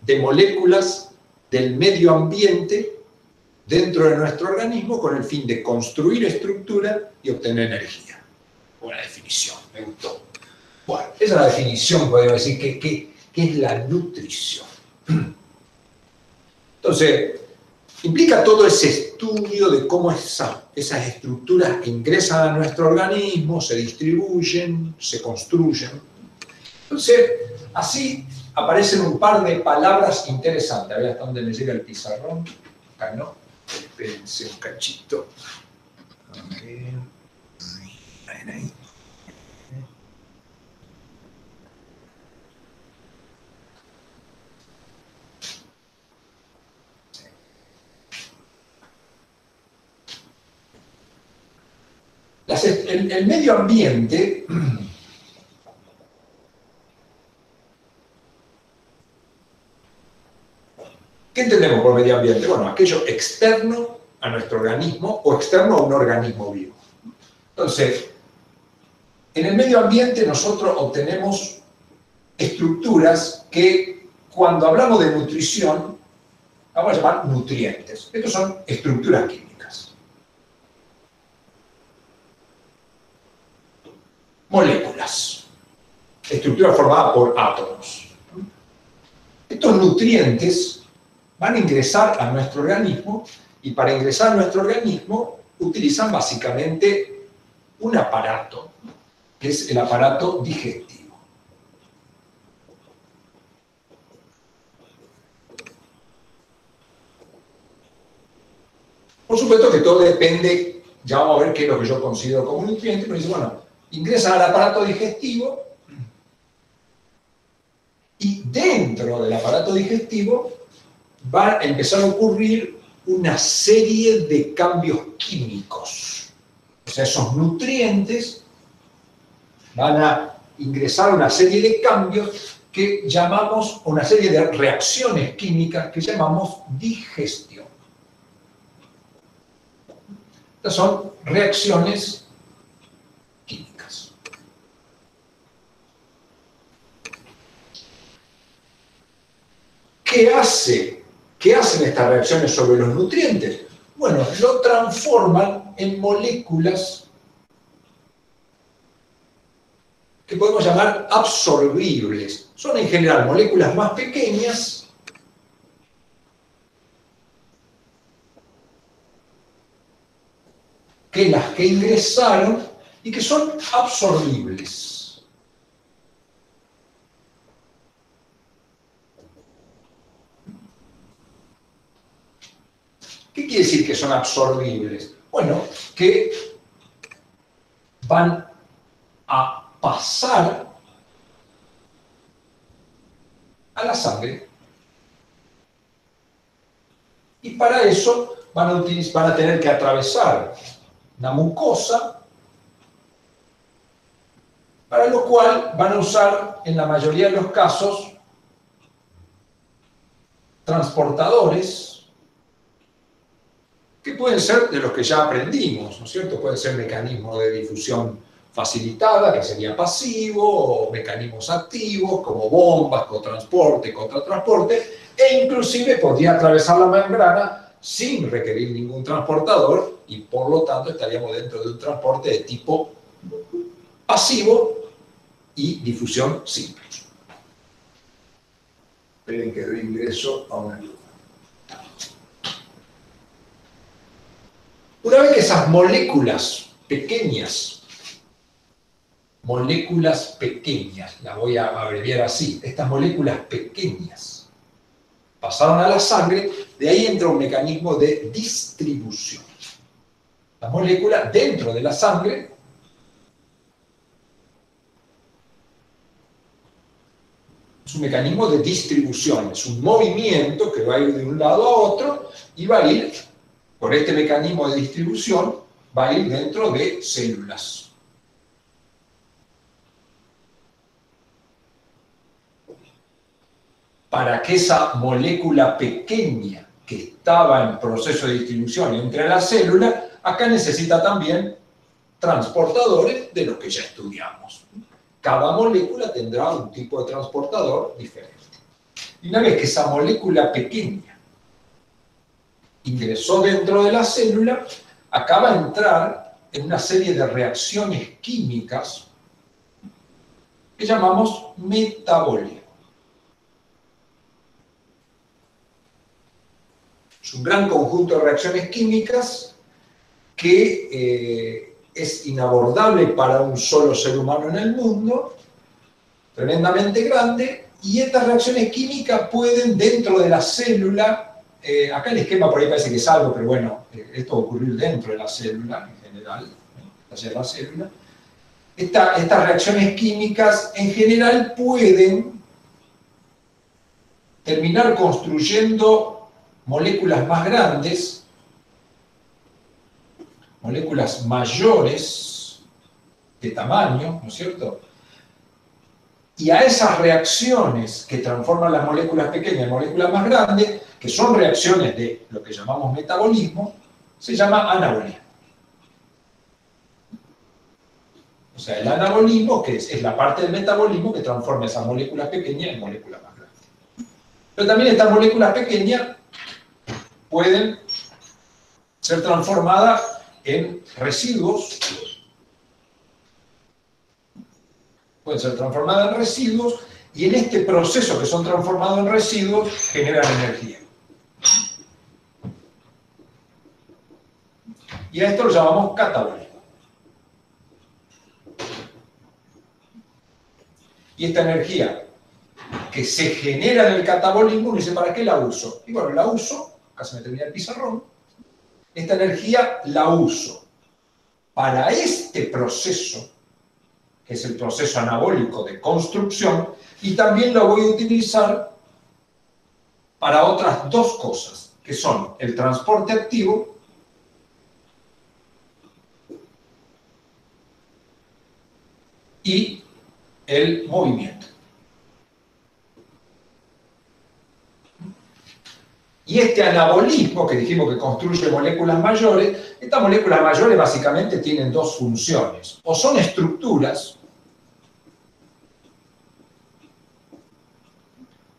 de moléculas del medio ambiente dentro de nuestro organismo con el fin de construir estructura y obtener energía. Buena definición, me gustó. Bueno, esa es la definición, podemos decir, que es la nutrición. Entonces, implica todo ese estudio de cómo esas estructuras ingresan a nuestro organismo, se distribuyen, se construyen. Entonces, así aparecen un par de palabras interesantes. A ver hasta dónde me llega el pizarrón. Acá no. Espérense un cachito. A ver. Ahí. El medio ambiente ¿qué entendemos por medio ambiente? Bueno, aquello externo a nuestro organismo o externo a un organismo vivo. Entonces, en el medio ambiente nosotros obtenemos estructuras que cuando hablamos de nutrición vamos a llamar nutrientes. Estos son estructuras químicas. Moléculas. Estructuras formadas por átomos. Estos nutrientes van a ingresar a nuestro organismo y para ingresar a nuestro organismo utilizan básicamente un aparato, que es el aparato digestivo. Por supuesto que todo depende, ya vamos a ver qué es lo que yo considero como un nutriente, pero dice, bueno, ingresan al aparato digestivo y dentro del aparato digestivo va a empezar a ocurrir una serie de cambios químicos. O sea, esos nutrientes van a ingresar una serie de cambios que llamamos, una serie de reacciones químicas que llamamos digestión. Estas son reacciones químicas. ¿Qué hacen estas reacciones sobre los nutrientes? Bueno, lo transforman en moléculas que podemos llamar absorbibles. Son en general moléculas más pequeñas que las que ingresaron y que son absorbibles. ¿Qué quiere decir que son absorbibles? Bueno, que van a pasar a la sangre y para eso van a tener que atravesar una mucosa, para lo cual van a usar en la mayoría de los casos transportadores que pueden ser de los que ya aprendimos, ¿no es cierto? Pueden ser mecanismos de difusión facilitada, que sería pasivo, o mecanismos activos, como bombas, cotransporte, contratransporte, e inclusive podría atravesar la membrana sin requerir ningún transportador, y por lo tanto estaríamos dentro de un transporte de tipo pasivo y difusión simple. Esperen que doy ingreso a una luz. Una vez que esas moléculas pequeñas, las voy a abreviar así, estas moléculas pequeñas pasaron a la sangre, de ahí entra un mecanismo de distribución. La molécula dentro de la sangre es un mecanismo de distribución, es un movimiento que va a ir de un lado a otro y va a ir, por este mecanismo de distribución, va a ir dentro de células. Para que esa molécula pequeña que estaba en proceso de distribución entre a la célula, acá necesita también transportadores de los que ya estudiamos. Cada molécula tendrá un tipo de transportador diferente. Y una vez que esa molécula pequeña ingresó dentro de la célula, acaba de entrar en una serie de reacciones químicas que llamamos metabolismo. Es un gran conjunto de reacciones químicas que es inabordable para un solo ser humano en el mundo, tremendamente grande, y estas reacciones químicas pueden dentro de la célula, acá el esquema por ahí parece que es algo, pero bueno, esto va a ocurrir dentro de la célula en general, hacia la célula. Estas reacciones químicas en general pueden terminar construyendo moléculas más grandes, moléculas mayores de tamaño, ¿no es cierto? Y a esas reacciones que transforman las moléculas pequeñas en moléculas más grandes, que son reacciones de lo que llamamos metabolismo, se llama anabolismo. O sea, el anabolismo, que es la parte del metabolismo que transforma esas moléculas pequeñas en moléculas más grandes. Pero también estas moléculas pequeñas pueden ser transformadas en residuos, y en este proceso que son transformados en residuos generan energía. Y a esto lo llamamos catabolismo. Y esta energía que se genera en el catabolismo, uno dice, ¿para qué la uso? Y bueno, la uso, acá se me termina el pizarrón, esta energía la uso para este proceso, que es el proceso anabólico de construcción, y también lo voy a utilizar para otras dos cosas, que son el transporte activo y el movimiento. Y este anabolismo, que dijimos que construye moléculas mayores, estas moléculas mayores básicamente tienen dos funciones. O son estructuras,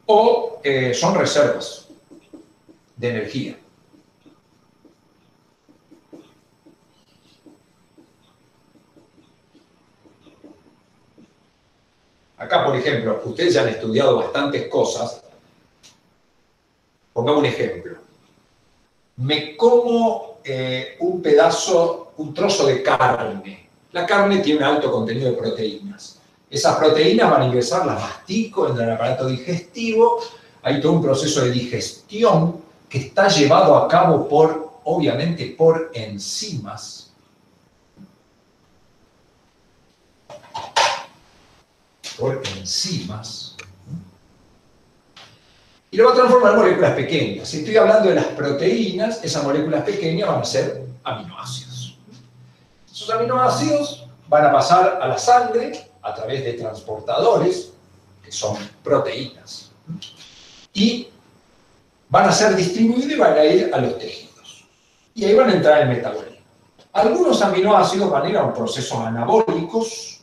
o son reservas de energía. Acá, por ejemplo, ustedes ya han estudiado bastantes cosas. Pongamos un ejemplo. Me como un trozo de carne. La carne tiene un alto contenido de proteínas. Esas proteínas van a ingresar, las mastico en el aparato digestivo. Hay todo un proceso de digestión que está llevado a cabo obviamente por enzimas. Y lo va a transformar en moléculas pequeñas. Si estoy hablando de las proteínas, esas moléculas pequeñas van a ser aminoácidos. Esos aminoácidos van a pasar a la sangre a través de transportadores, que son proteínas, y van a ser distribuidos y van a ir a los tejidos. Y ahí van a entrar el metabolismo. Algunos aminoácidos van a ir a un proceso anabólicos,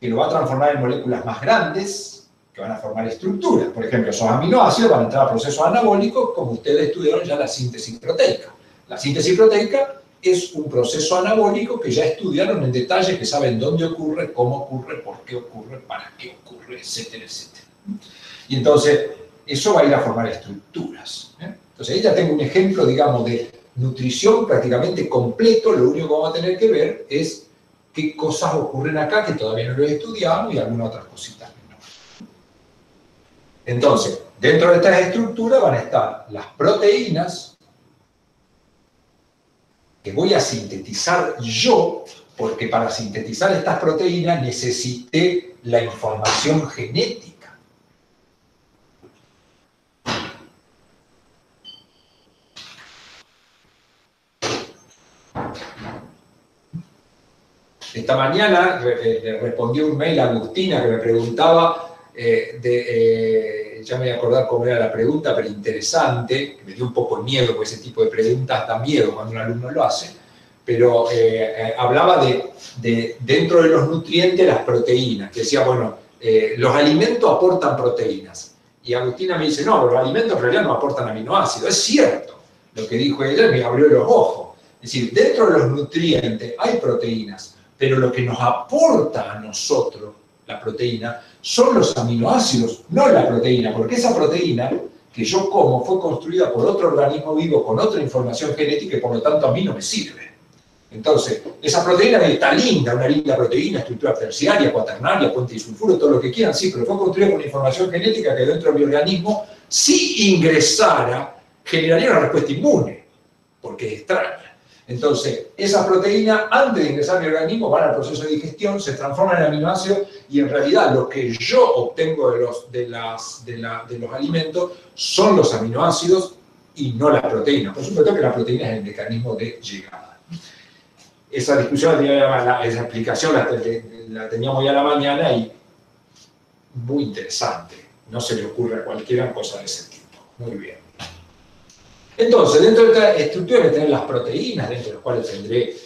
que lo va a transformar en moléculas más grandes, que van a formar estructuras. Por ejemplo, esos aminoácidos van a entrar a procesos anabólicos, como ustedes estudiaron ya la síntesis proteica. La síntesis proteica es un proceso anabólico que ya estudiaron en detalle, que saben dónde ocurre, cómo ocurre, por qué ocurre, para qué ocurre, etcétera, etcétera. Y entonces, eso va a ir a formar estructuras. Entonces, ahí ya tengo un ejemplo, digamos, de nutrición prácticamente completo. Lo único que vamos a tener que ver es qué cosas ocurren acá, que todavía no lo he estudiado, y algunas otras cositas menores. Entonces, dentro de estas estructuras van a estar las proteínas, que voy a sintetizar yo, porque para sintetizar estas proteínas necesité la información genética. Esta mañana le respondí un mail a Agustina que me preguntaba, ya me voy a acordar cómo era la pregunta, pero interesante, que me dio un poco de miedo, porque ese tipo de preguntas da miedo cuando un alumno lo hace, pero hablaba de dentro de los nutrientes las proteínas, que decía, bueno, los alimentos aportan proteínas, Y Agustina me dice, no, pero los alimentos en realidad no aportan aminoácidos. Es cierto lo que dijo ella, me abrió los ojos. Es decir, dentro de los nutrientes hay proteínas, pero lo que nos aporta a nosotros la proteína son los aminoácidos, no la proteína, porque esa proteína que yo como fue construida por otro organismo vivo con otra información genética y por lo tanto a mí no me sirve. Entonces, esa proteína está linda, una linda proteína, estructura terciaria, cuaternaria, puente disulfuro, todo lo que quieran, sí, pero fue construida con información genética que dentro de mi organismo, si ingresara, generaría una respuesta inmune, porque es extraña. Entonces, esa proteína, antes de ingresar a mi organismo, van al proceso de digestión, se transforman en aminoácidos y en realidad lo que yo obtengo de los alimentos son los aminoácidos y no la proteína. Por supuesto que la proteína es el mecanismo de llegada. Esa discusión, esa explicación la teníamos ya a la mañana y muy interesante. No se le ocurre a cualquiera cosa de ese tipo. Muy bien. Entonces, dentro de esta estructura voy a tener las proteínas, dentro de las cuales tendré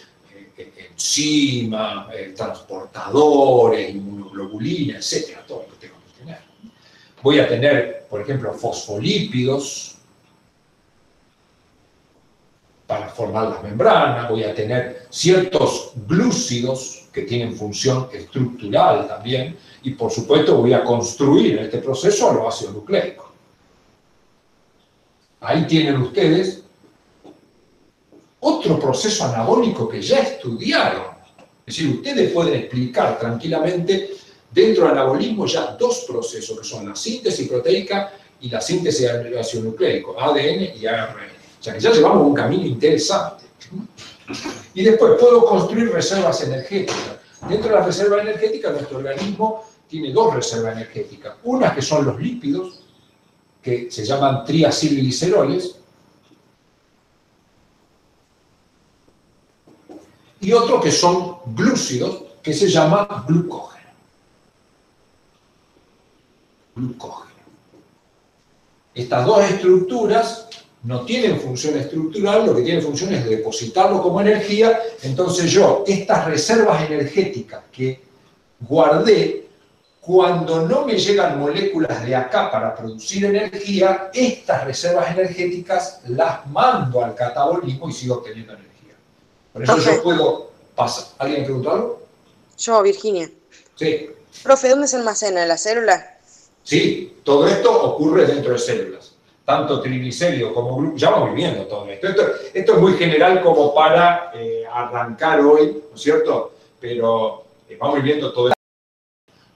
enzimas, transportadores, inmunoglobulina, etcétera, todo lo que tengo que tener. Voy a tener, por ejemplo, fosfolípidos para formar las membranas, voy a tener ciertos glúcidos que tienen función estructural también, y por supuesto voy a construir en este proceso los ácidos nucleicos. Ahí tienen ustedes otro proceso anabólico que ya estudiaron. Es decir, ustedes pueden explicar tranquilamente dentro del anabolismo ya dos procesos, que son la síntesis proteica y la síntesis de ácido nucleico, ADN y ARN. O sea que ya llevamos un camino interesante. Y después puedo construir reservas energéticas. Dentro de las reservas energéticas, nuestro organismo tiene dos reservas energéticas. Unas que son los lípidos, que se llaman triacilgliceroles, y otro que son glúcidos, que se llama glucógeno. Glucógeno. Estas dos estructuras no tienen función estructural, lo que tiene función es depositarlo como energía. Entonces yo, estas reservas energéticas que guardé, cuando no me llegan moléculas de acá para producir energía, estas reservas energéticas las mando al catabolismo y sigo obteniendo energía. Por eso yo puedo pasar. ¿Alguien preguntó algo? Yo, Virginia. Sí. Profe, ¿dónde se almacena? ¿En la célula? Sí, todo esto ocurre dentro de células. Tanto triglicéridos como glucógeno. Ya vamos viendo todo esto. Esto es muy general como para arrancar hoy, ¿no es cierto? Pero vamos viendo todo esto.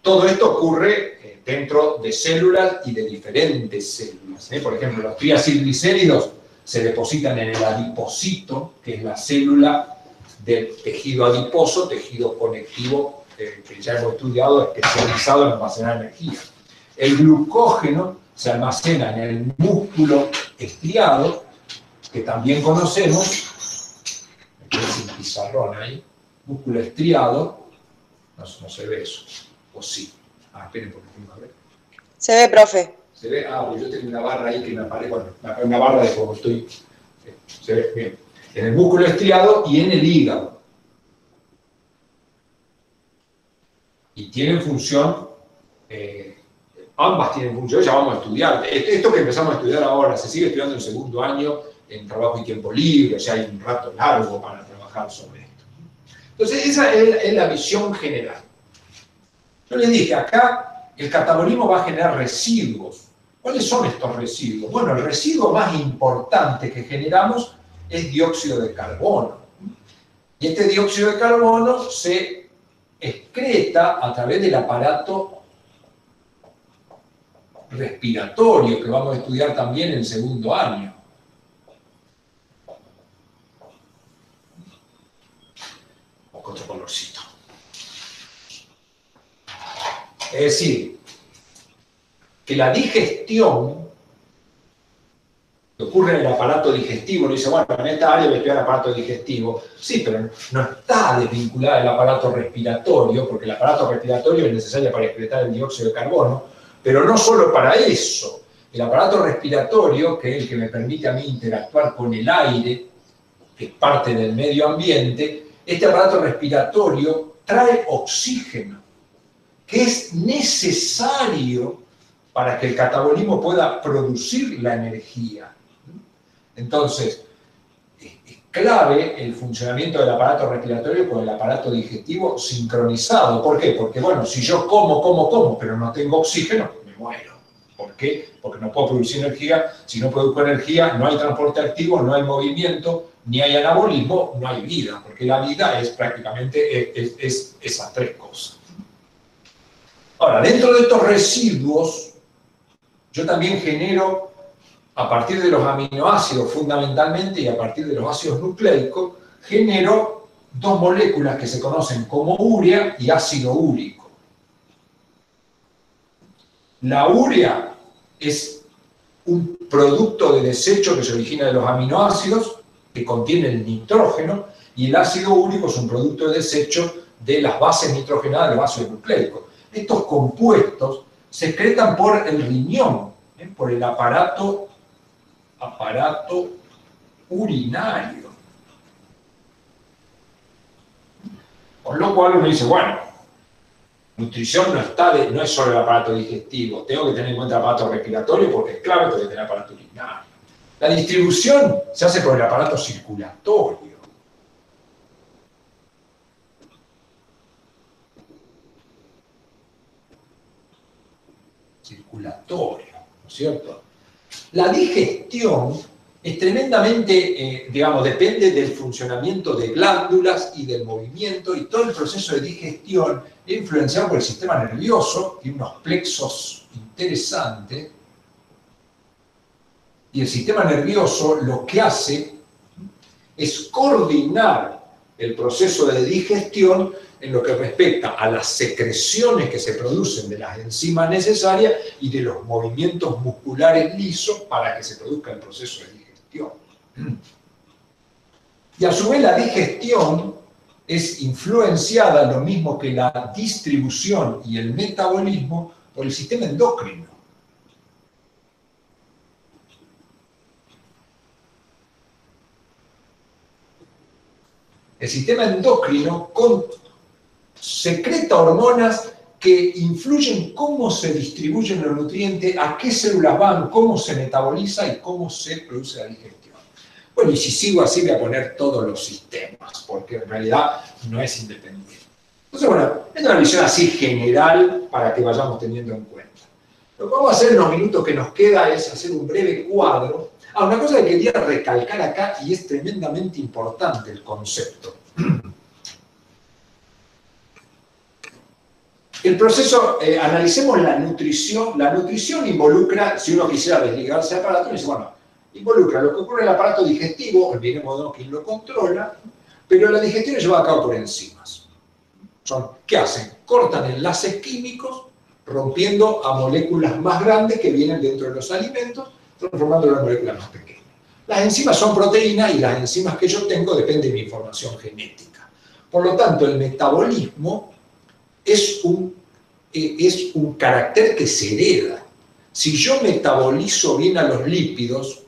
Todo esto ocurre dentro de células y de diferentes células. Por ejemplo, los triacilglicéridos se depositan en el adipocito, que es la célula del tejido adiposo, tejido conectivo que ya hemos estudiado, especializado en almacenar energía. El glucógeno se almacena en el músculo estriado, que también conocemos, me quedé sin pizarrón ahí, músculo estriado, no se ve eso. ¿O sí? Ah, esperen porque tengo que ver. Se ve, profe. ¿Se ve? Ah, pues yo tengo una barra ahí que me aparece, bueno, una barra de cómo estoy. Se ve, bien. En el músculo estriado y en el hígado. Y tienen función, ambas tienen función, ya vamos a estudiar. Esto que empezamos a estudiar ahora, se sigue estudiando en el segundo año, en trabajo y tiempo libre, o sea, hay un rato largo para trabajar sobre esto. Entonces, esa es la visión general. Yo les dije, acá el catabolismo va a generar residuos. ¿Cuáles son estos residuos? Bueno, el residuo más importante que generamos es dióxido de carbono. Y este dióxido de carbono se excreta a través del aparato respiratorio, que vamos a estudiar también en el segundo año. Con otro colorcito. Es decir, que la digestión que ocurre en el aparato digestivo, uno dice, bueno, en esta área voy a estudiar el aparato digestivo. Sí, pero no está desvinculada del aparato respiratorio, porque el aparato respiratorio es necesario para excretar el dióxido de carbono, pero no solo para eso. El aparato respiratorio, que es el que me permite a mí interactuar con el aire, que es parte del medio ambiente, este aparato respiratorio trae oxígeno, que es necesario para que el catabolismo pueda producir la energía. Entonces, es clave el funcionamiento del aparato respiratorio con el aparato digestivo sincronizado. ¿Por qué? Porque, bueno, si yo como, pero no tengo oxígeno, me muero. ¿Por qué? Porque no puedo producir energía. Si no produzco energía, no hay transporte activo, no hay movimiento, ni hay anabolismo, no hay vida. Porque la vida es prácticamente esas tres cosas. Ahora, dentro de estos residuos, yo también genero, a partir de los aminoácidos fundamentalmente y a partir de los ácidos nucleicos, genero dos moléculas que se conocen como urea y ácido úrico. La urea es un producto de desecho que se origina de los aminoácidos, que contiene el nitrógeno, y el ácido úrico es un producto de desecho de las bases nitrogenadas de los ácidos nucleicos. Estos compuestos se excretan por el riñón, por el aparato urinario. Con lo cual uno dice, bueno, nutrición no es solo el aparato digestivo, tengo que tener en cuenta el aparato respiratorio porque es clave, tengo que tener el aparato urinario. La distribución se hace por el aparato circulatorio. ¿No es cierto? La digestión es tremendamente, depende del funcionamiento de glándulas y del movimiento, y todo el proceso de digestión es influenciado por el sistema nervioso, tiene unos plexos interesantes, y el sistema nervioso lo que hace es coordinar el proceso de digestión en lo que respecta a las secreciones que se producen de las enzimas necesarias y de los movimientos musculares lisos para que se produzca el proceso de digestión. Y a su vez la digestión es influenciada, lo mismo que la distribución y el metabolismo, por el sistema endocrino. El sistema endocrino secreta hormonas que influyen cómo se distribuyen los nutrientes, a qué células van, cómo se metaboliza y cómo se produce la digestión. Bueno, y si sigo así voy a poner todos los sistemas, porque en realidad no es independiente. Entonces, bueno, es una visión así general para que vayamos teniendo en cuenta. Lo que vamos a hacer en los minutos que nos queda es hacer un breve cuadro. Una cosa que quería recalcar acá, y es tremendamente importante el concepto. El proceso, analicemos la nutrición. La nutrición involucra, si uno quisiera desligarse del aparato, dice, bueno, involucra lo que ocurre en el aparato digestivo, olvidemos quién lo controla, pero la digestión es llevada a cabo por enzimas. ¿Qué hacen? Cortan enlaces químicos, rompiendo a moléculas más grandes que vienen dentro de los alimentos, transformándolas en moléculas más pequeñas. Las enzimas son proteínas y las enzimas que yo tengo dependen de mi información genética. Por lo tanto, el metabolismo es un carácter que se hereda. Si yo metabolizo bien a los lípidos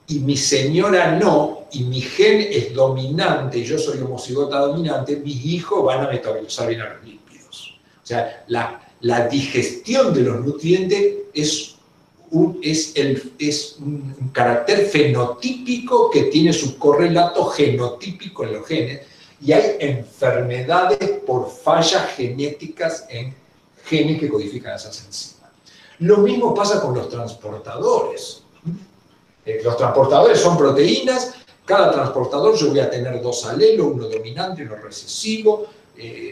y mi señora no, y mi gen es dominante y yo soy homocigota dominante, mis hijos van a metabolizar bien a los lípidos. O sea, la digestión de los nutrientes es un carácter fenotípico que tiene su correlato genotípico en los genes, y hay enfermedades por fallas genéticas en genes que codifican esas enzimas. Lo mismo pasa con los transportadores. Los transportadores son proteínas, cada transportador yo voy a tener dos alelos, uno dominante, uno recesivo,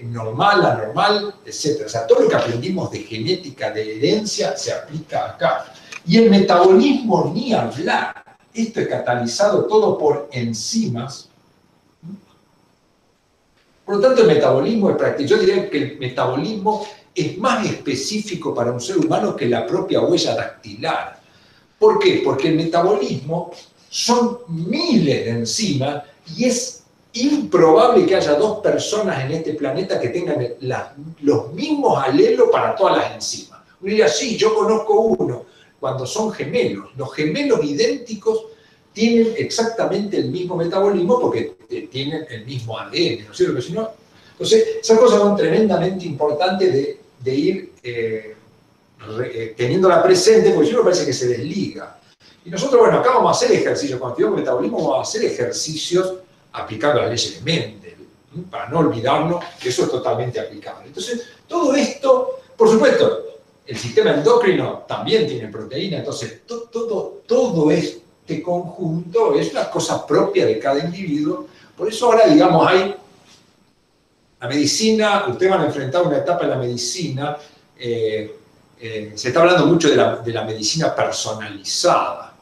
normal, anormal, etc. O sea, todo lo que aprendimos de genética, de herencia, se aplica acá. Y el metabolismo, ni hablar. Esto es catalizado todo por enzimas. Por lo tanto, el metabolismo es práctico. Yo diría que el metabolismo es más específico para un ser humano que la propia huella dactilar. ¿Por qué? Porque el metabolismo son miles de enzimas y es improbable que haya dos personas en este planeta que tengan los mismos alelos para todas las enzimas. Uno diría, sí, yo conozco uno, cuando son gemelos. Los gemelos idénticos tienen exactamente el mismo metabolismo porque tienen el mismo ADN, ¿no es cierto? Si no, entonces, esas cosas son tremendamente importantes de ir teniéndola presente, porque si no parece que se desliga. Y nosotros, bueno, acá vamos a hacer ejercicios, cuando estudiamos metabolismo vamos a hacer ejercicios aplicando las leyes de Mendel, para no olvidarnos que eso es totalmente aplicable. Entonces, todo esto, por supuesto, el sistema endocrino también tiene proteína, entonces todo este conjunto es una cosa propia de cada individuo. Por eso ahora, digamos, hay la medicina, ustedes van a enfrentar una etapa en la medicina, se está hablando mucho de la medicina personalizada.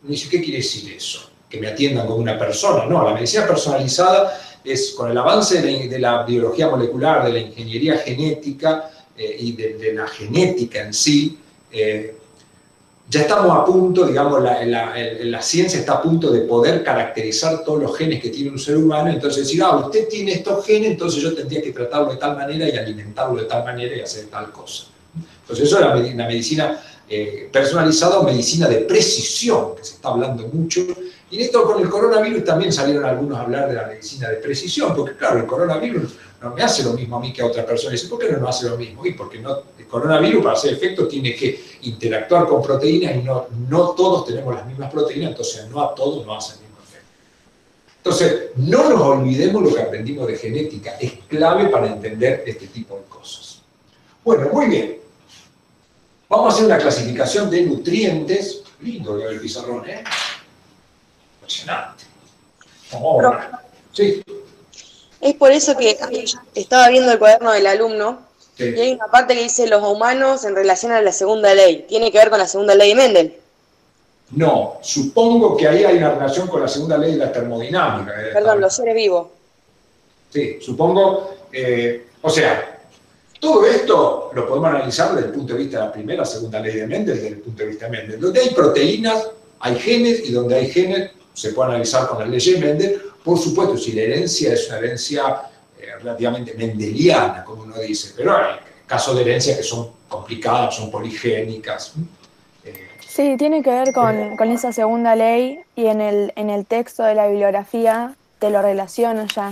Uno dice, ¿qué quiere decir eso? Que me atiendan como una persona. No, la medicina personalizada es con el avance de la biología molecular, de la ingeniería genética y de la genética en sí, ya estamos a punto, digamos, la ciencia está a punto de poder caracterizar todos los genes que tiene un ser humano, entonces decir, usted tiene estos genes, entonces yo tendría que tratarlo de tal manera y alimentarlo de tal manera y hacer tal cosa. Entonces eso es la medicina personalizada o medicina de precisión, que se está hablando mucho. Y en esto con el coronavirus también salieron algunos a hablar de la medicina de precisión, porque claro, el coronavirus no me hace lo mismo a mí que a otra persona. Y dice, ¿por qué no nos hace lo mismo? Y porque el coronavirus para hacer efecto tiene que interactuar con proteínas y no todos tenemos las mismas proteínas, entonces no a todos nos hace el mismo efecto. Entonces, no nos olvidemos lo que aprendimos de genética, es clave para entender este tipo de cosas. Bueno, muy bien. Vamos a hacer una clasificación de nutrientes. Lindo el pizarrón, ¿eh? Impresionante. Vamos a ver. Sí. Es por eso que estaba viendo el cuaderno del alumno, Sí. y hay una parte que dice los humanos en relación a la segunda ley. ¿Tiene que ver con la segunda ley de Mendel? No, supongo que ahí hay una relación con la segunda ley de la termodinámica. Perdón, los seres vivos. Sí, supongo, o sea, todo esto lo podemos analizar desde el punto de vista de la primera, segunda ley de Mendel, desde el punto de vista de Mendel. Donde hay proteínas, hay genes, y donde hay genes se puede analizar con las leyes de Mendel. Por supuesto, si la herencia es una herencia relativamente mendeliana, como uno dice, pero hay casos de herencia que son complicadas, son poligénicas. Sí, tiene que ver con esa segunda ley, y en el texto de la bibliografía te lo relaciona ya.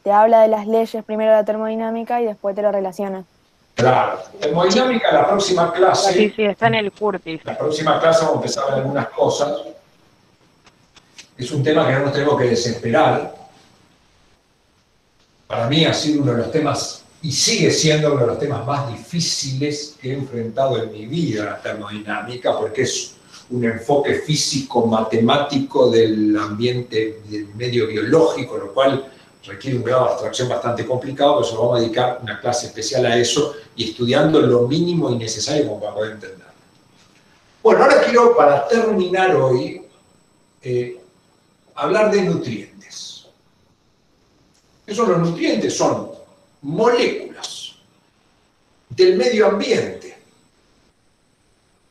Te habla de las leyes, primero la termodinámica y después te lo relaciona. Claro, termodinámica, la próxima clase. Sí, está en el Curtis. La próxima clase vamos a empezar a ver algunas cosas. Es un tema que no nos tenemos que desesperar. Para mí ha sido uno de los temas, y sigue siendo uno de los temas más difíciles que he enfrentado en mi vida, la termodinámica, porque es un enfoque físico-matemático del ambiente, del medio biológico, lo cual requiere un grado de abstracción bastante complicado, pero eso vamos a dedicar una clase especial a eso y estudiando lo mínimo y necesario como para poder entenderlo. Bueno, ahora quiero, para terminar hoy, hablar de nutrientes. ¿Qué son los nutrientes? Son moléculas del medio ambiente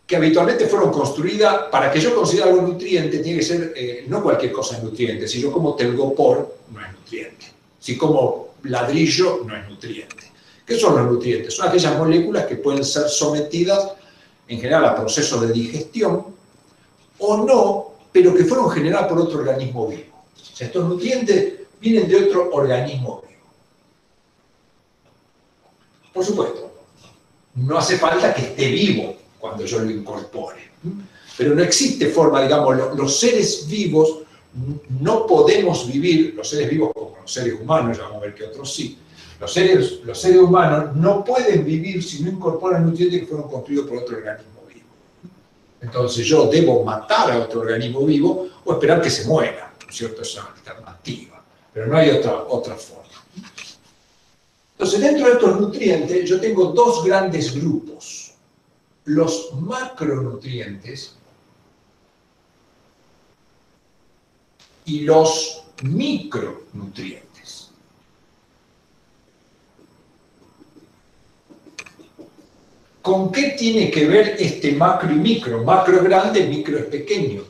que habitualmente fueron construidas. Para que yo considere algo nutriente, tiene que ser, no cualquier cosa es nutriente. Si yo como telgopor, no es nutriente. Si como ladrillo, no es nutriente. ¿Qué son los nutrientes? Son aquellas moléculas que pueden ser sometidas, en general, a procesos de digestión, o no, pero que fueron generadas por otro organismo vivo. O sea, estos nutrientes vienen de otro organismo vivo. Por supuesto, no hace falta que esté vivo cuando yo lo incorpore. Pero no existe forma, digamos, los seres vivos no podemos vivir, los seres vivos como los seres humanos, ya vamos a ver que otros sí, los seres humanos no pueden vivir si no incorporan nutrientes que fueron construidos por otro organismo vivo. Entonces yo debo matar a otro organismo vivo o esperar que se muera, ¿no es cierto? Esa es una alternativa, pero no hay otra forma. Entonces, dentro de estos nutrientes, yo tengo dos grandes grupos. Los macronutrientes y los micronutrientes. ¿Con qué tiene que ver este macro y micro? Macro es grande, micro es pequeño.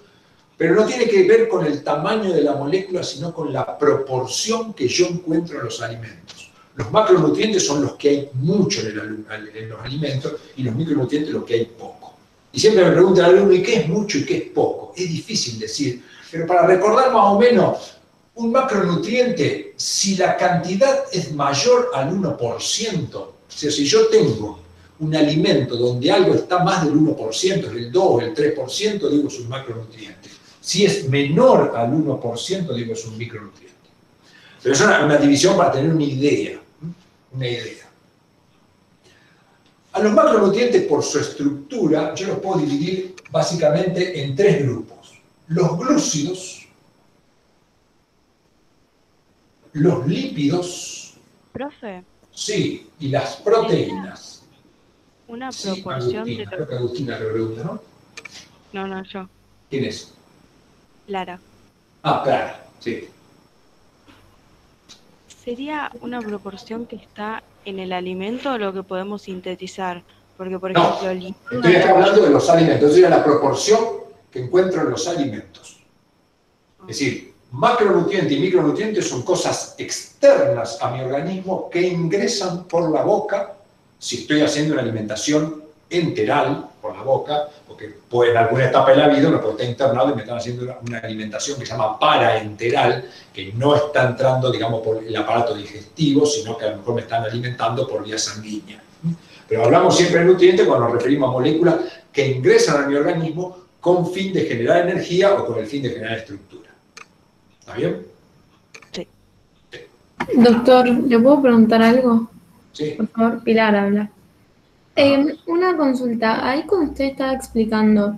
Pero no tiene que ver con el tamaño de la molécula, sino con la proporción que yo encuentro en los alimentos. Los macronutrientes son los que hay mucho en los alimentos y los micronutrientes los que hay poco. Y siempre me pregunta el alumno, ¿y qué es mucho y qué es poco? Es difícil decir, pero para recordar más o menos, un macronutriente, si la cantidad es mayor al 1%, o sea, si yo tengo un alimento donde algo está más del 1%, del 2, el 3%, digo es un macronutriente. Si es menor al 1%, digo es un micronutriente. Pero es una división para tener una idea. Una idea. A los macronutrientes, por su estructura, yo los puedo dividir básicamente en 3 grupos. Los glúcidos, los lípidos, Profe, sí, y las proteínas. una Sí, proporción Agustina, de... creo que Agustina lo pregunta, ¿no? No, yo. ¿Quién es? Lara. Ah, claro, sí. ¿Sería una proporción que está en el alimento o lo que podemos sintetizar? Porque, por No, ejemplo, estoy acá hablando de los alimentos, sería la proporción que encuentro en los alimentos. Es decir, macronutrientes y micronutrientes son cosas externas a mi organismo que ingresan por la boca si estoy haciendo una alimentación enteral por la boca, porque en alguna etapa de la vida uno puede estar internado y me están haciendo una alimentación que se llama paraenteral, que no está entrando, digamos, por el aparato digestivo, sino que a lo mejor me están alimentando por vía sanguínea. Pero hablamos siempre de nutrientes cuando nos referimos a moléculas que ingresan a mi organismo con fin de generar energía o con el fin de generar estructura. ¿Está bien? Sí. Doctor, ¿le puedo preguntar algo? Sí. Por favor, Pilar habla. Una consulta. Ahí cuando usted estaba explicando,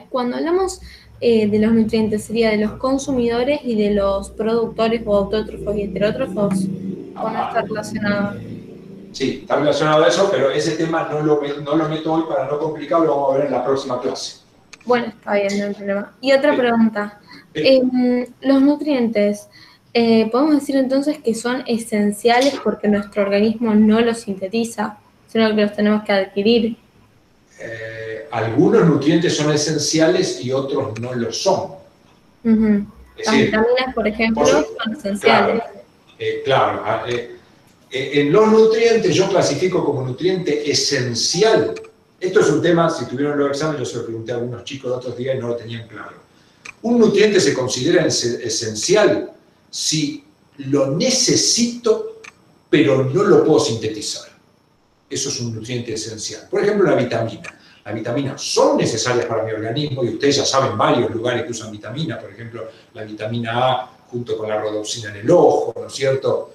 cuando hablamos de los nutrientes, ¿sería de los consumidores y de los productores o autótrofos y heterótrofos? ¿O no está relacionado? Sí, está relacionado a eso, pero ese tema no lo meto hoy para no complicarlo, lo vamos a ver en la próxima clase. Bueno, está bien, no hay problema. Y otra pregunta. Sí. Los nutrientes, ¿podemos decir entonces que son esenciales porque nuestro organismo no los sintetiza, sino que los tenemos que adquirir? Algunos nutrientes son esenciales y otros no lo son. Uh-huh. Es Las decir, vitaminas, por ejemplo, son esenciales. Claro. En los nutrientes yo clasifico como nutriente esencial. Esto es un tema, si tuvieron los exámenes, yo se lo pregunté a algunos chicos de otros días y no lo tenían claro. Un nutriente se considera esencial si lo necesito, pero no lo puedo sintetizar. Eso es un nutriente esencial. Por ejemplo, la vitamina. Las vitaminas son necesarias para mi organismo y ustedes ya saben varios lugares que usan vitamina. Por ejemplo, la vitamina A junto con la rodopsina en el ojo, ¿no es cierto?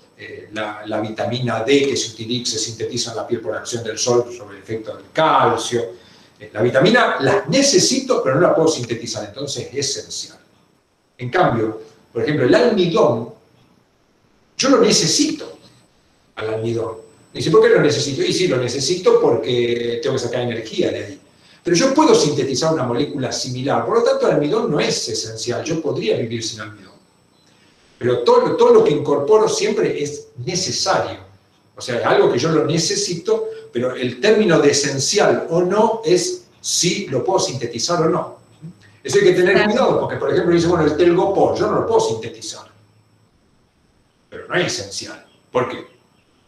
La vitamina D que se sintetiza en la piel por acción del sol sobre el efecto del calcio. La vitamina la necesito, pero no la puedo sintetizar, entonces es esencial. En cambio, por ejemplo, el almidón, yo lo necesito al almidón. Dice, ¿por qué lo necesito? Y sí, lo necesito porque tengo que sacar energía de ahí. Pero yo puedo sintetizar una molécula similar, por lo tanto el almidón no es esencial, yo podría vivir sin almidón. Pero todo lo que incorporo siempre es necesario. O sea, algo que yo lo necesito, pero el término de esencial o no es si lo puedo sintetizar o no. Eso hay que tener cuidado, porque por ejemplo dice, bueno, el telgopor, yo no lo puedo sintetizar. Pero no es esencial. ¿Por qué?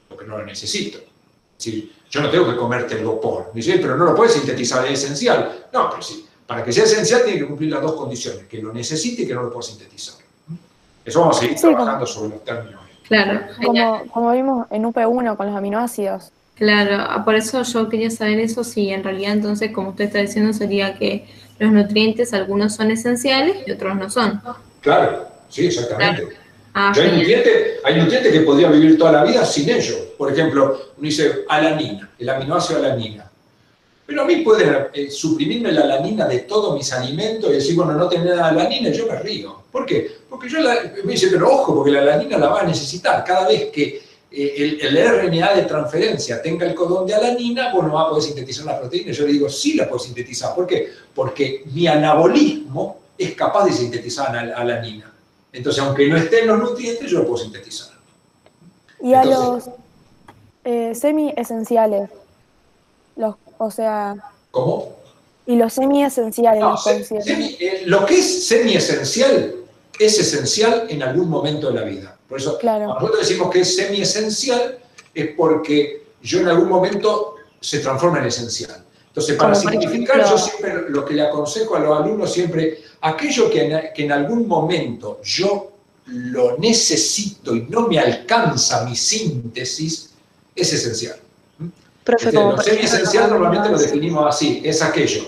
Porque no lo necesito. Es decir, yo no tengo que comer telgopor. Dice, pero no lo puedes sintetizar, es esencial. No, pero sí. Para que sea esencial tiene que cumplir las dos condiciones, que lo necesite y que no lo puedo sintetizar. Eso vamos a seguir trabajando sobre los términos. Claro, como vimos en UP1 con los aminoácidos. claro. Por eso yo quería saber eso, si en realidad entonces, como usted está diciendo, sería que los nutrientes, algunos son esenciales y otros no son. Claro, sí, exactamente. Claro. Ah, Hay nutrientes que podría vivir toda la vida sin ellos. Por ejemplo, uno dice alanina, el aminoácido alanina. Pero a mí puede suprimirme la alanina de todos mis alimentos y decir, bueno, no tener nada de alanina, y yo me río. ¿Por qué? Porque me dice, pero ojo, porque la alanina la va a necesitar. Cada vez que el RNA de transferencia tenga el codón de alanina, bueno, va a poder sintetizar la proteína. Yo le digo, sí la puedo sintetizar. ¿Por qué? Porque mi anabolismo es capaz de sintetizar alanina. Entonces, aunque no esté en los nutrientes, yo lo puedo sintetizar. Y a los semi-esenciales, o sea... ¿Cómo? Y los semi-esenciales, No, los consideran. lo que es semi-esencial es esencial en algún momento de la vida. Por eso, Claro. cuando nosotros decimos que es semi-esencial, es porque yo en algún momento se transforma en esencial. Entonces, para Como por simplificar, ejemplo, yo siempre lo que le aconsejo a los alumnos siempre, aquello que en algún momento yo lo necesito y no me alcanza mi síntesis, es esencial. Profe, como Lo por ejemplo, semiesencial normalmente lo aminoácidos. definimos así, es aquello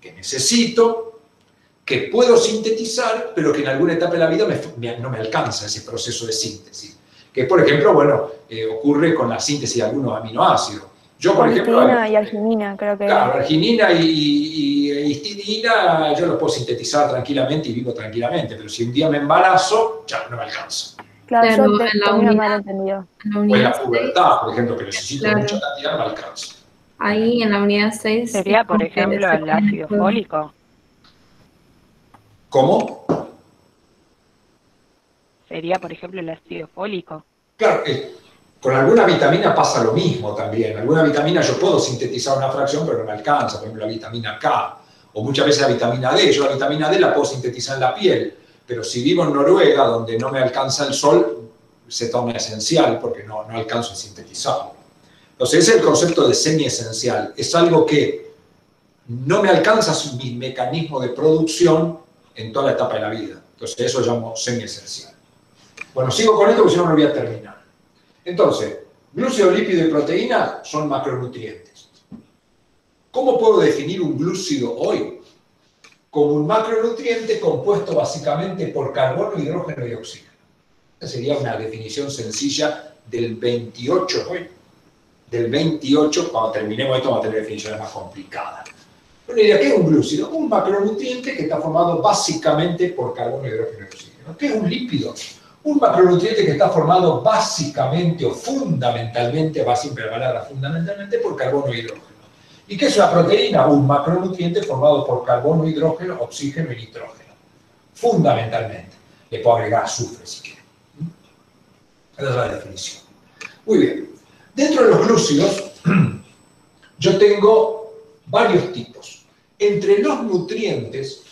que necesito, que puedo sintetizar, pero que en alguna etapa de la vida no me alcanza ese proceso de síntesis. Que, por ejemplo, bueno, ocurre con la síntesis de algunos aminoácidos. Yo, por ejemplo, Colicitina y arginina, creo que claro, era. arginina y histidina yo los puedo sintetizar tranquilamente y vivo tranquilamente, pero si un día me embarazo, ya no me alcanza. Claro, Claro, yo en la tenía unidad, mal entendido. en la O en unidad la 6, pubertad, por ejemplo, que necesito claro, mucha cantidad, no me alcanza. ahí en la unidad 6 Sería, es por como que ejemplo, se el pone ácido todo. fólico. ¿Cómo? Sería, por ejemplo, el ácido fólico. Claro, con alguna vitamina pasa lo mismo también. Alguna vitamina yo puedo sintetizar una fracción, pero no me alcanza. Por ejemplo, la vitamina K. O muchas veces la vitamina D. Yo la vitamina D la puedo sintetizar en la piel. Pero si vivo en Noruega, donde no me alcanza el sol, se torna esencial porque no alcanzo a sintetizarlo. Entonces, ese es el concepto de semiesencial. Es algo que no me alcanza mi mecanismo de producción en toda la etapa de la vida. Entonces, eso lo llamo semiesencial. Bueno, sigo con esto porque si no, no lo voy a terminar. Entonces, glúcido, lípido y proteína son macronutrientes. ¿Cómo puedo definir un glúcido hoy? Como un macronutriente compuesto básicamente por carbono, hidrógeno y oxígeno. Esa sería una definición sencilla del 28 hoy. Del 28, cuando terminemos esto, vamos a tener definiciones más complicadas. Bueno, diría, ¿qué es un glúcido? Un macronutriente que está formado básicamente por carbono, hidrógeno y oxígeno. ¿Qué es un lípido? Un macronutriente que está formado básicamente o fundamentalmente, va siempre la palabra fundamentalmente, por carbono e hidrógeno. ¿Y qué es una proteína? Un macronutriente formado por carbono, hidrógeno, oxígeno y nitrógeno. Fundamentalmente. Le puedo agregar azufre si quiere. Esa es la definición. Muy bien. Dentro de los glúcidos, yo tengo varios tipos. Entre los nutrientes,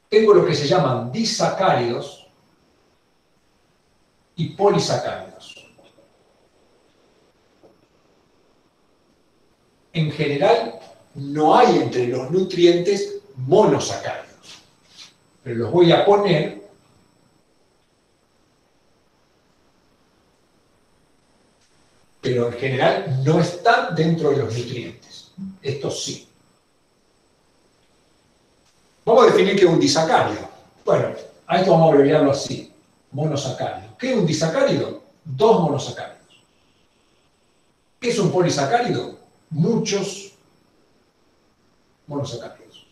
tengo lo que se llaman disacáridos y polisacáridos. En general, no hay entre los nutrientes monosacáridos, pero los voy a poner pero en general no están dentro de los nutrientes. Estos sí. Vamos a definir qué es un disacárido. Bueno, a esto vamos a abreviarlo así. Monosacárido. ¿Qué es un disacárido? Dos monosacáridos. ¿Qué es un polisacárido? Muchos monosacáridos.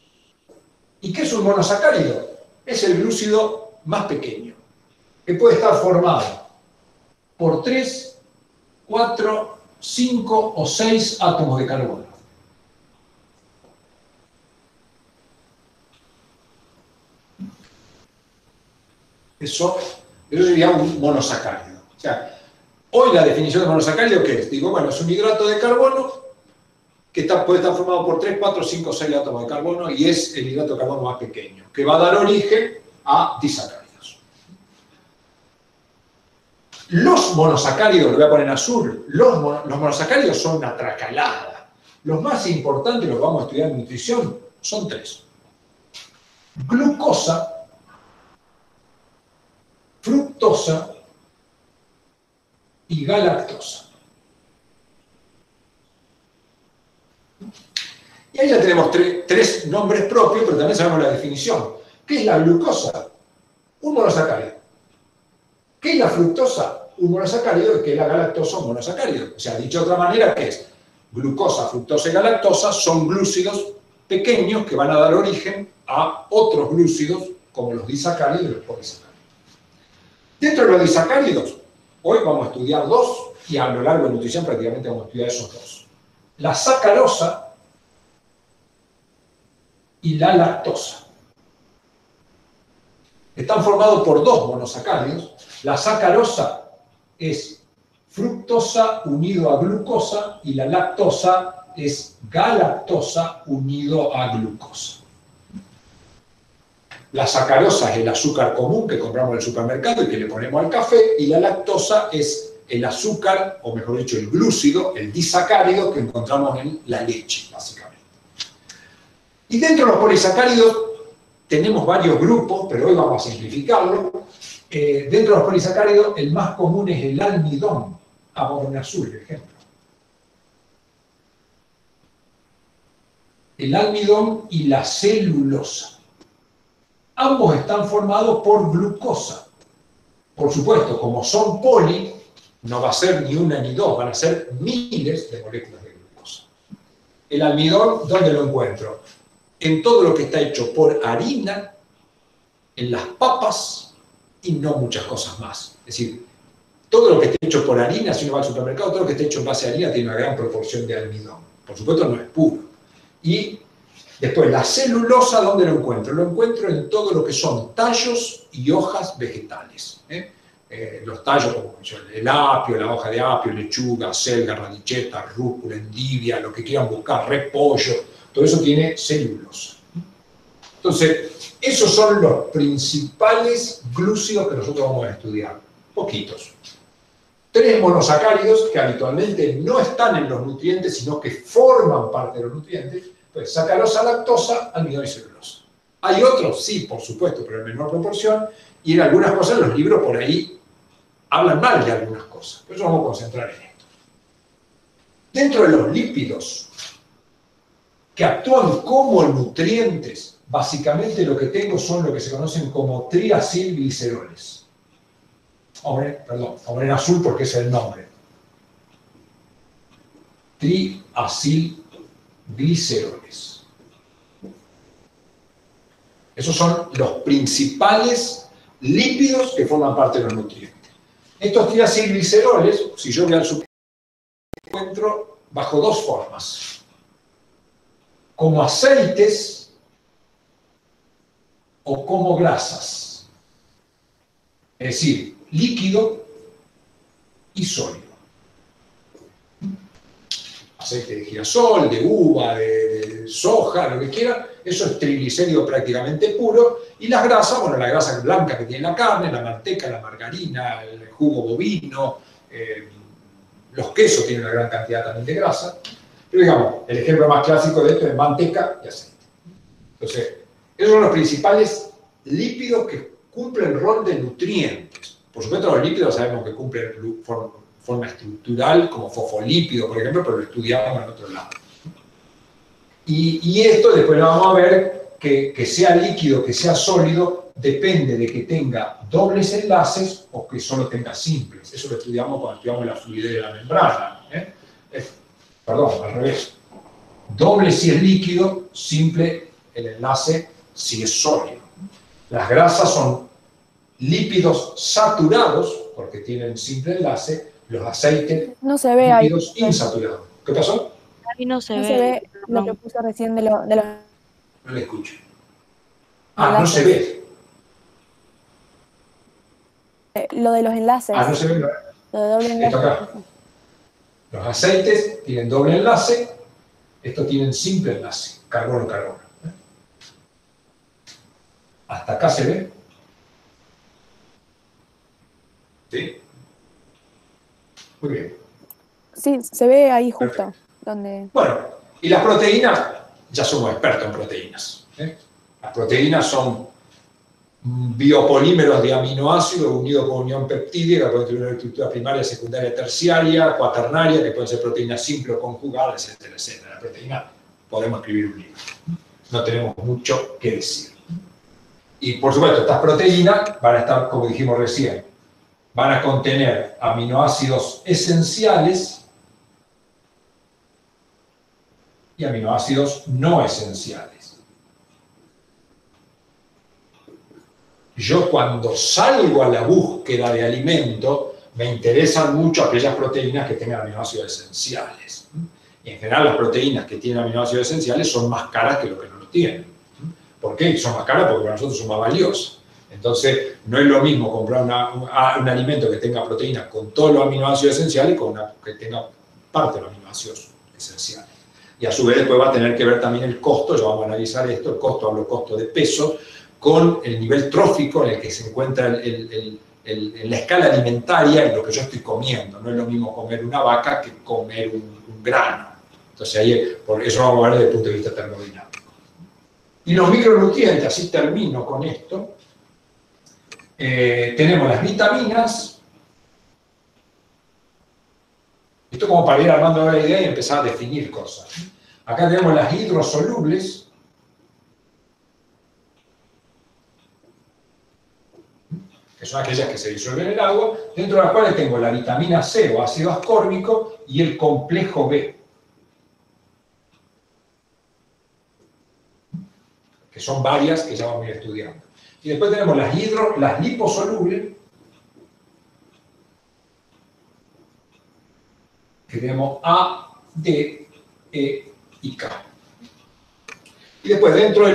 ¿Y qué es un monosacárido? Es el glúcido más pequeño, que puede estar formado por 3, 4, 5 o 6 átomos de carbono. Eso sería un monosacárido. O sea, hoy la definición de monosacárido, ¿qué es? Digo, bueno, es un hidrato de carbono que puede estar formado por 3, 4, 5 o 6 átomos de carbono y es el hidrato de carbono más pequeño, que va a dar origen a disacáridos. Los monosacáridos, lo voy a poner en azul, los monosacáridos son una tracalada. Los más importantes, los que vamos a estudiar en nutrición, son 3. Glucosa, fructosa y galactosa. Y ahí ya tenemos 3 nombres propios, pero también sabemos la definición. ¿Qué es la glucosa? Un monosacárido. ¿Qué es la fructosa? Un monosacárido. ¿Qué es la galactosa? Un monosacárido. O sea, dicho de otra manera, ¿qué es? Glucosa, fructosa y galactosa son glúcidos pequeños que van a dar origen a otros glúcidos como los disacáridos y los polisacáridos. Dentro de los disacáridos, hoy vamos a estudiar 2 y a lo largo de nutrición prácticamente vamos a estudiar esos 2. La sacarosa y la lactosa. Están formados por 2 monosacáridos. La sacarosa es fructosa unido a glucosa y la lactosa es galactosa unido a glucosa. La sacarosa es el azúcar común que compramos en el supermercado y que le ponemos al café, y la lactosa es el azúcar, o mejor dicho, el glúcido, el disacárido que encontramos en la leche, básicamente. Y dentro de los polisacáridos tenemos varios grupos, pero hoy vamos a simplificarlo. Dentro de los polisacáridos, el más común es el almidón. Vamos a poner azul, por ejemplo. el almidón y la celulosa. Ambos están formados por glucosa. Por supuesto, como son poli, no va a ser ni una ni dos, van a ser miles de moléculas de glucosa. El almidón, ¿dónde lo encuentro? En todo lo que está hecho por harina, en las papas y no muchas cosas más. Es decir, todo lo que esté hecho por harina, si uno va al supermercado, todo lo que esté hecho en base a harina tiene una gran proporción de almidón. Por supuesto no es puro. Y después, la celulosa, ¿dónde lo encuentro? Lo encuentro en todo lo que son tallos y hojas vegetales. Los tallos como el apio, la hoja de apio, lechuga, selga, radicheta, rúcula, endivia, lo que quieran buscar, repollo, todo eso tiene celulosa. Entonces, esos son los principales glúcidos que nosotros vamos a estudiar. Poquitos. 3 monosacáridos que habitualmente no están en los nutrientes, sino que forman parte de los nutrientes, pues sacarosa, lactosa, almidón y celulosa. Hay otros, sí, por supuesto, pero en menor proporción, y en algunas cosas los libros por ahí hablan mal de algunas cosas. Por eso vamos a concentrar en esto. Dentro de los lípidos que actúan como nutrientes, básicamente lo que tengo son lo que se conocen como triacilgliceroles. Vamos a poner azul porque es el nombre. Triacilgliceroles. Esos son los principales lípidos que forman parte de los nutrientes. Estos triacilgliceroles, si yo voy al supermercado, encuentro bajo 2 formas. Como aceites o como grasas. Es decir, líquido y sólido. Aceite de girasol, de uva, de soja, lo que quiera, eso es triglicérido prácticamente puro. Y las grasas, bueno, la grasa blanca que tiene la carne, la manteca, la margarina, el jugo bovino, los quesos tienen una gran cantidad también de grasa. Pero digamos, el ejemplo más clásico de esto es manteca y aceite. Entonces, esos son los principales lípidos que cumplen el rol de nutrientes. Por supuesto, los lípidos sabemos que cumplen forma estructural, como fosfolípidos, por ejemplo, pero lo estudiamos en otro lado. Y esto después lo vamos a ver, que sea líquido, que sea sólido, depende de que tenga dobles enlaces o que solo tenga simples. Eso lo estudiamos cuando estudiamos la fluidez de la membrana. Perdón, al revés. Doble si es líquido, simple el enlace si es sólido. Las grasas son lípidos saturados, porque tienen simple enlace, los aceites, No se ve lípidos ahí. insaturados. ¿Qué pasó? Ahí no se No ve. se ve lo No. que puse recién de los... No le escucho. No se ve. Lo de los enlaces. No se ve. Lo de doble enlace. Esto acá. Los aceites tienen doble enlace, estos tienen simple enlace, carbono-carbono. ¿Hasta acá se ve? ¿Sí? Muy bien. Sí, se ve ahí justo. Donde... Bueno, y las proteínas, ya somos expertos en proteínas. Las proteínas son biopolímeros de aminoácidos unidos con unión peptídica, que pueden tener una estructura primaria, secundaria, terciaria, cuaternaria, que pueden ser proteínas simples o conjugadas, etcétera, etcétera. La proteína, podemos escribir un libro. No tenemos mucho que decir. Y por supuesto, estas proteínas van a estar, como dijimos recién, van a contener aminoácidos esenciales y aminoácidos no esenciales. Yo cuando salgo a la búsqueda de alimento, me interesan mucho aquellas proteínas que tengan aminoácidos esenciales. Y en general las proteínas que tienen aminoácidos esenciales son más caras que los que no lo tienen. ¿Por qué? Son más caras porque para nosotros son más valiosas. Entonces, no es lo mismo comprar un alimento que tenga proteínas con todos los aminoácidos esenciales con una que tenga parte de los aminoácidos esenciales. Y a su vez después va a tener que ver también el costo, ya vamos a analizar esto, el costo, hablo costo de peso, con el nivel trófico en el que se encuentra en la escala alimentaria en lo que yo estoy comiendo. No es lo mismo comer una vaca que comer un grano. Entonces, ahí, por eso vamos a ver desde el punto de vista termodinámico. Y los micronutrientes, así termino con esto. Tenemos las vitaminas. Esto como para ir armando la idea y empezar a definir cosas. Acá tenemos las hidrosolubles, que son aquellas que se disuelven en el agua, dentro de las cuales tengo la vitamina C o ácido ascórbico y el complejo B, que son varias que ya vamos a ir estudiando. Y después tenemos las liposolubles, que tenemos A, D, E y K. Y después, dentro de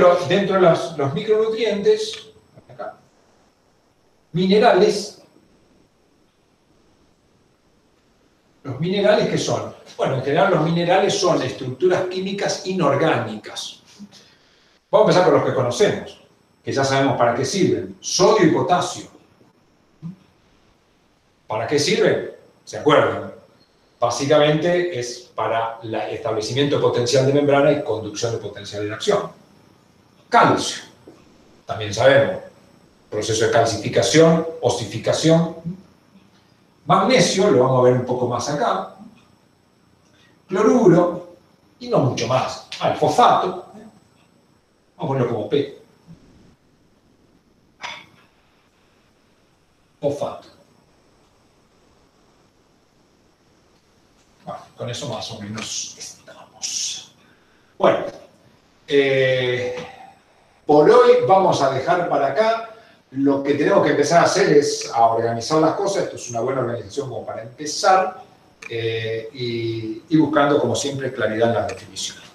los micronutrientes, acá, minerales. ¿Los minerales qué son? Bueno, en general los minerales son estructuras químicas inorgánicas. Vamos a empezar por los que conocemos, que ya sabemos para qué sirven. Sodio y potasio. ¿Para qué sirven? ¿Se acuerdan? Básicamente es para el establecimiento de potencial de membrana y conducción de potencial de acción. Calcio. También sabemos. Proceso de calcificación, osificación. Magnesio, lo vamos a ver un poco más acá. Cloruro, y no mucho más. El fosfato. Vamos a ponerlo como P. Fosfato. Bueno, con eso más o menos estamos. Bueno, por hoy vamos a dejar para acá. Lo que tenemos que empezar a hacer es a organizar las cosas. Esto es una buena organización como para empezar y buscando, como siempre, claridad en las definiciones.